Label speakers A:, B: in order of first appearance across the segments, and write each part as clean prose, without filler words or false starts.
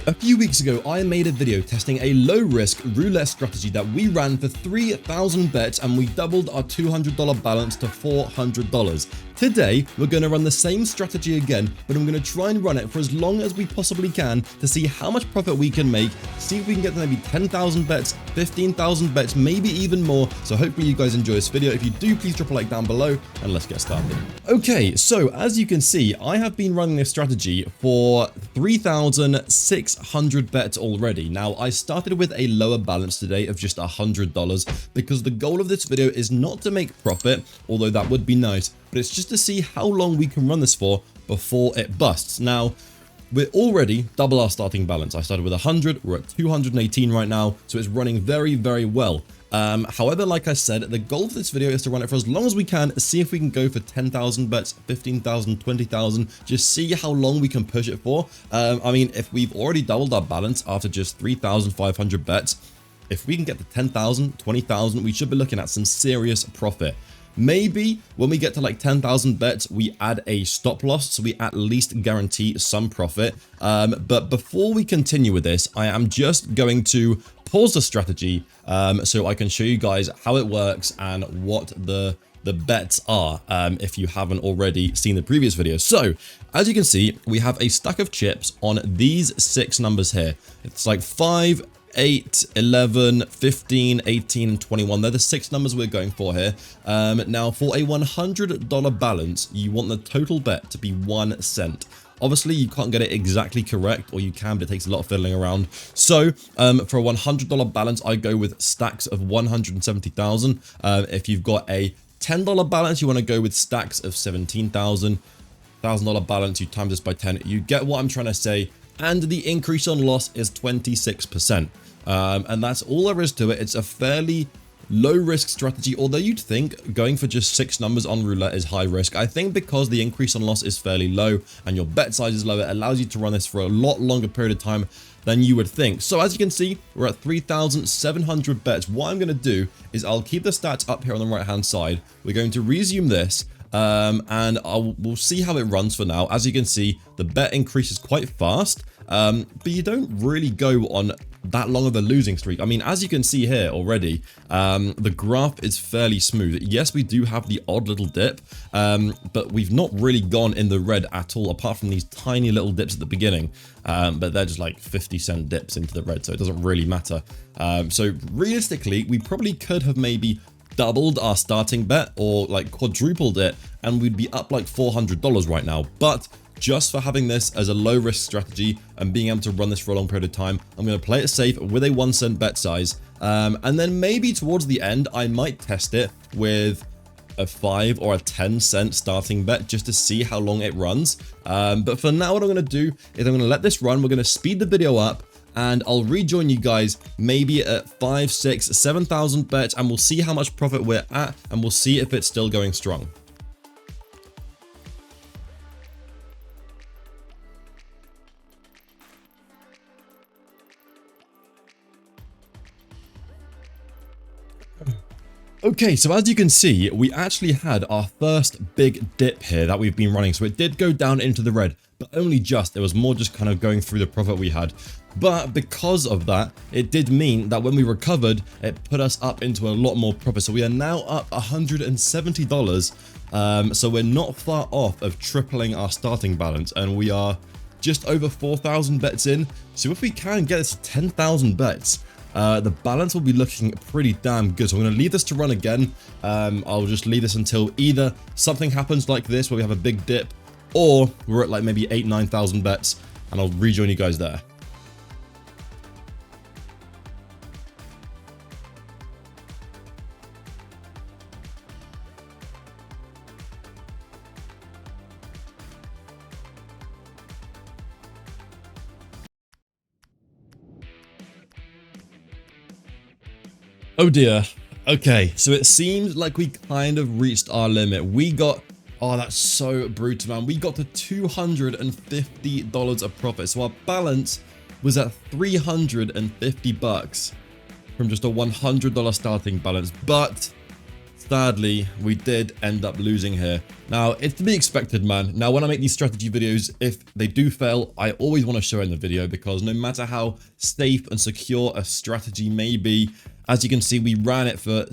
A: A few weeks ago, I made a video testing a low-risk roulette strategy that we ran for 3,000 bets and we doubled our $200 balance to $400. Today, we're going to run the same strategy again, but I'm going to try and run it for as long as we possibly can to see how much profit we can make, see if we can get to maybe 10,000 bets, 15,000 bets, maybe even more. So hopefully you guys enjoy this video. If you do, please drop a like down below and let's get started. Okay, so as you can see, I have been running this strategy for 3,600 bets already. Now, I started with a lower balance today of just $100 because the goal of this video is not to make profit, although that would be nice, but it's just to see how long we can run this for before it busts. Now, we're already double our starting balance. I started with 100, we're at 218 right now, so it's running very, very well. However, like I said, the goal of this video is to run it for as long as we can, see if we can go for 10,000 bets, 15,000, 20,000, just see how long we can push it for. I mean, if we've already doubled our balance after just 3,500 bets, if we can get to 10,000, 20,000, we should be looking at some serious profit. Maybe when we get to like 10,000 bets, we add a stop loss, so we at least guarantee some profit. But before we continue with this, I am just going to pause the strategy so I can show you guys how it works and what the bets are if you haven't already seen the previous video. So as you can see, we have a stack of chips on these 6 numbers here. It's like 5, 8, 11, 15, 18, and 21. They're the 6 numbers we're going for here. Now, for a $100 balance, you want the total bet to be 1 cent. Obviously, you can't get it exactly correct, or you can, but it takes a lot of fiddling around. So, for a $100 balance, I go with stacks of 170,000. If you've got a $10 balance, you want to go with stacks of 17,000. $1,000 balance, you times this by 10. You get what I'm trying to say. And the increase on loss is 26%. And that's all there is to it. It's a fairly low risk strategy, although you'd think going for just 6 numbers on roulette is high risk. I think because the increase on loss is fairly low and your bet size is low, it allows you to run this for a lot longer period of time than you would think. So as you can see, we're at 3,700 bets. What I'm going to do is I'll keep the stats up here on the right hand side. We're going to resume this. And we'll see how it runs for now. As you can see, the bet increases quite fast, but you don't really go on that long of a losing streak. I mean, as you can see here already, the graph is fairly smooth. Yes, we do have the odd little dip, but we've not really gone in the red at all, apart from these tiny little dips at the beginning. But they're just like 50-cent dips into the red, so it doesn't really matter. So realistically, we probably could have maybe doubled our starting bet or like quadrupled it and we'd be up like $400 right now. But just for having this as a low risk strategy and being able to run this for a long period of time, I'm going to play it safe with a 1 cent bet size. And then maybe towards the end, I might test it with a 5 or a 10 cent starting bet just to see how long it runs. But for now, what I'm going to do is I'm going to let this run. We're going to speed the video up, and I'll rejoin you guys maybe at 5, 6, 7,000 bets, and we'll see how much profit we're at, and we'll see if it's still going strong. Okay, so as you can see, we actually had our first big dip here that we've been running. So it did go down into the red, but only just. It was more just kind of going through the profit we had. But because of that, it did mean that when we recovered, it put us up into a lot more profit. So we are now up $170. So we're not far off of tripling our starting balance, and we are just over 4,000 bets in. So if we can get this to 10,000 bets, the balance will be looking pretty damn good. So I'm going to leave this to run again. I'll just leave this until either something happens like this where we have a big dip, or we're at like maybe 8,000, 9,000 bets, and I'll rejoin you guys there. Oh dear. Okay, so it seems like we kind of reached our limit. We got, oh, that's so brutal, man. We got to $250 of profit. So our balance was at $350 from just a $100 starting balance. But sadly, we did end up losing here. Now, it's to be expected, man. Now, when I make these strategy videos, if they do fail, I always want to show it in the video because no matter how safe and secure a strategy may be, as you can see, we ran it for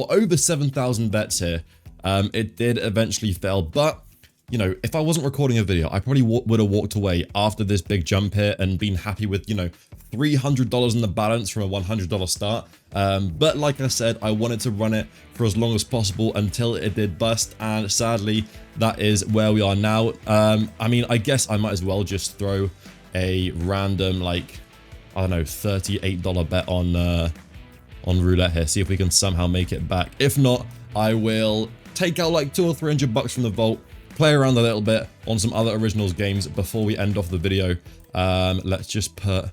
A: over 7,000 bets here. It did eventually fail, but you know, if I wasn't recording a video, I probably would have walked away after this big jump here and been happy with, you know, $300 in the balance from a $100 start. But like I said, I wanted to run it for as long as possible until it did bust. And sadly, that is where we are now. I mean, I guess I might as well just throw a random, like, I don't know, $38 bet on roulette here. See if we can somehow make it back. If not, I will take out like $200 or $300 from the vault, play around a little bit on some other originals games before we end off the video. Let's just put,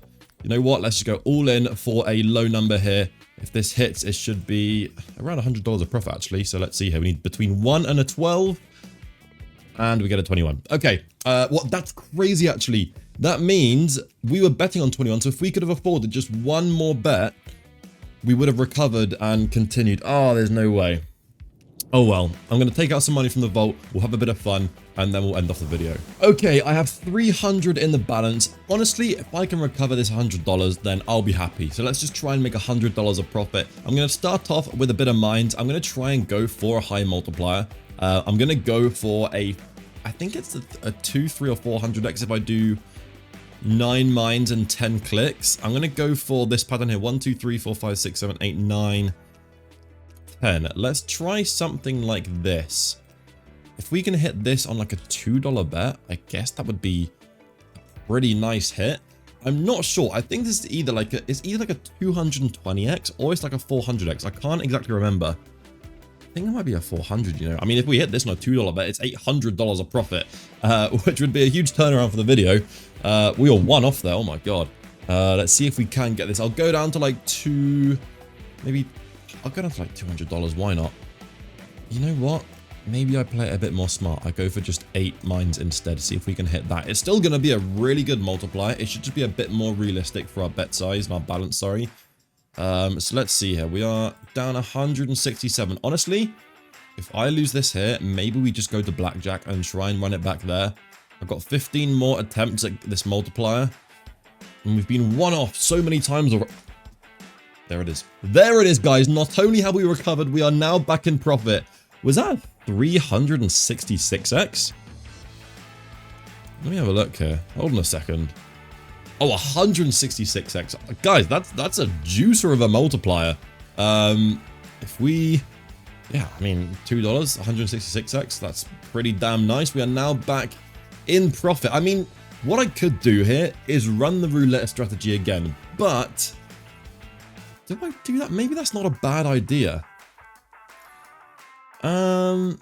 A: you know what, let's just go all in for a low number here. If this hits, it should be around $100 of profit actually. So let's see here, we need between 1 and a 12 and we get a 21. Okay, that's crazy actually. That means we were betting on 21, so if we could have afforded just one more bet, we would have recovered and continued. Oh, there's no way. Oh well, I'm going to take out some money from the vault, we'll have a bit of fun, and then we'll end off the video. Okay, I have 300 in the balance. Honestly, if I can recover this $100, then I'll be happy. So let's just try and make $100 of profit. I'm going to start off with a bit of mines. I'm going to try and go for a high multiplier. I'm going to go for I think it's a 2, 3, or 400x if I do 9 mines and 10 clicks. I'm going to go for this pattern here. 1, 2, 3, 4, 5, 6, 7, 8, 9, 10. Let's try something like this. If we can hit this on like a $2 bet, I guess that would be a pretty nice hit. I'm not sure. I think this is either like a 220x or it's like a 400x. I can't exactly remember. I think it might be a 400, you know. I mean, if we hit this on a $2 bet, it's $800 of profit, which would be a huge turnaround for the video. We were one off there. Oh my God. Let's see if we can get this. I'll go down to like I'll go down to like $200. Why not? You know what? Maybe I play it a bit more smart. I go for just 8 mines instead. See if we can hit that. It's still going to be a really good multiplier. It should just be a bit more realistic for our bet size and our balance, sorry. So let's see here. We are down 167. Honestly, if I lose this here, maybe we just go to Blackjack and try and run it back there. I've got 15 more attempts at this multiplier. And we've been one off so many times already. There it is. There it is, guys. Not only have we recovered, we are now back in profit. Was that 366x? Let me have a look here. Hold on a second. Oh, 166x. Guys, that's a juicer of a multiplier. If we... Yeah, I mean, $2, 166x. That's pretty damn nice. We are now back in profit. I mean, what I could do here is run the roulette strategy again, but... do I do that? Maybe that's not a bad idea. I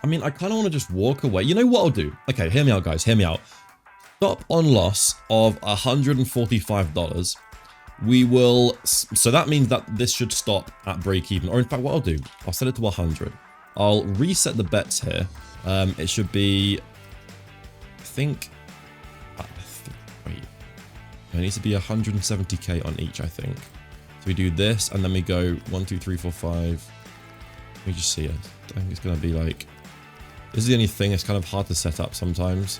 A: mean, I kind of want to just walk away. You know what I'll do? Okay, hear me out, guys. Hear me out. Stop on loss of $145. We will... So that means that this should stop at break even. Or in fact, what I'll do, I'll set it to 100. I'll reset the bets here. It should be... I think... Wait. It needs to be 170k on each, I think. So we do this, and then we go 1, 2, 3, 4, 5. Let me just see it. I think it's going to be like... This is the only thing, it's kind of hard to set up sometimes.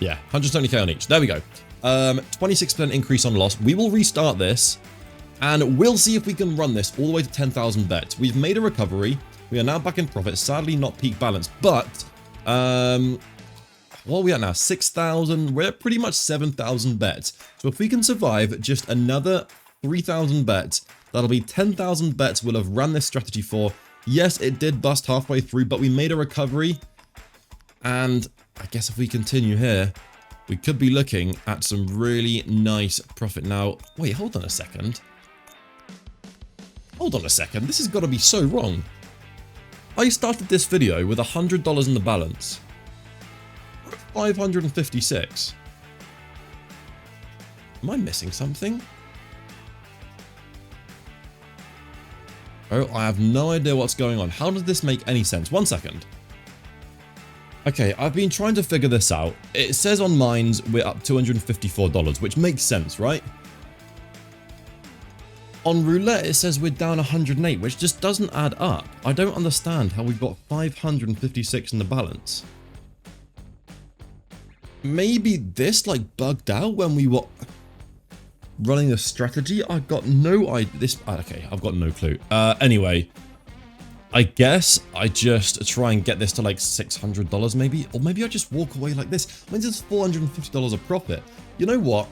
A: Yeah, 170k on each. There we go. 26% increase on loss. We will restart this, and we'll see if we can run this all the way to 10,000 bets. We've made a recovery. We are now back in profit. Sadly, not peak balance, but... what are we at now? 6,000. We're at pretty much 7,000 bets. So if we can survive just another 3,000 bets, that'll be 10,000 bets we'll have run this strategy for. Yes, it did bust halfway through, but we made a recovery. And I guess if we continue here, we could be looking at some really nice profit. Now, wait, hold on a second. Hold on a second. This has got to be so wrong. I started this video with $100 in the balance. 556. Am I missing something? Oh, I have no idea what's going on. How does this make any sense? 1 second. Okay, I've been trying to figure this out. It says on mines we're up $254, which makes sense, right? On roulette, it says we're down 108, which just doesn't add up. I don't understand how we've got 556 in the balance. Maybe this like bugged out when we were running a strategy. I got no idea. Okay, I've got no clue. Anyway, I guess I just try and get this to like $600 maybe, or maybe I just walk away like this. I mean, this is $450 of profit. You know what?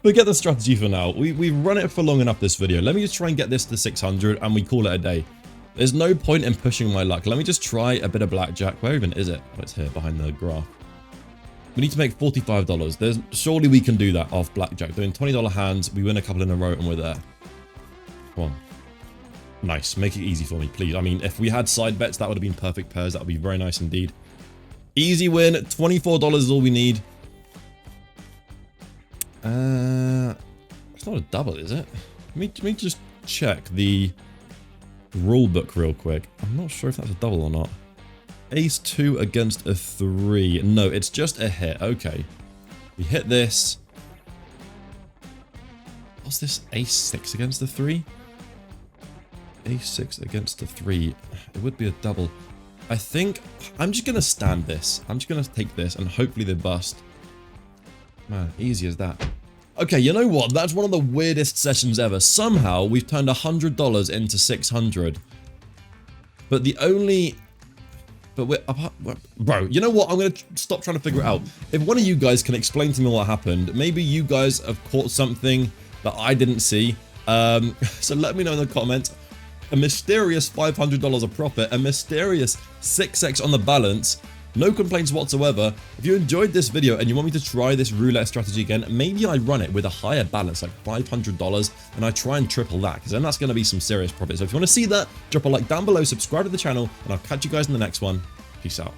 A: Forget the strategy for now. We've run it for long enough this video. Let me just try and get this to 600 and we call it a day. There's no point in pushing my luck. Let me just try a bit of blackjack. Where even is it? Oh, it's here behind the graph. We need to make $45. Surely we can do that off blackjack. Doing $20 hands, we win a couple in a row and we're there. Come on. Nice. Make it easy for me, please. I mean, if we had side bets, that would have been perfect pairs. That would be very nice indeed. Easy win. $24 is all we need. It's not a double, is it? Let me just check the rule book real quick. I'm not sure if that's a double or not. Ace 2 against a 3. No, it's just a hit. Okay. We hit this. What's this? Ace 6 against the 3? Ace 6 against the 3. It would be a double. I think I'm just going to stand this. I'm just going to take this and hopefully they bust. Man, easy as that. Okay, you know what? That's one of the weirdest sessions ever. Somehow, we've turned $100 into 600. But the only... But bro, you know what? I'm going to stop trying to figure it out. If one of you guys can explain to me what happened, maybe you guys have caught something that I didn't see. So let me know in the comments. A mysterious $500 of profit, a mysterious 6x on the balance. No complaints whatsoever. If you enjoyed this video and you want me to try this roulette strategy again, maybe I run it with a higher balance, like $500, and I try and triple that, because then that's going to be some serious profit. So if you want to see that, drop a like down below, subscribe to the channel, and I'll catch you guys in the next one. Peace out.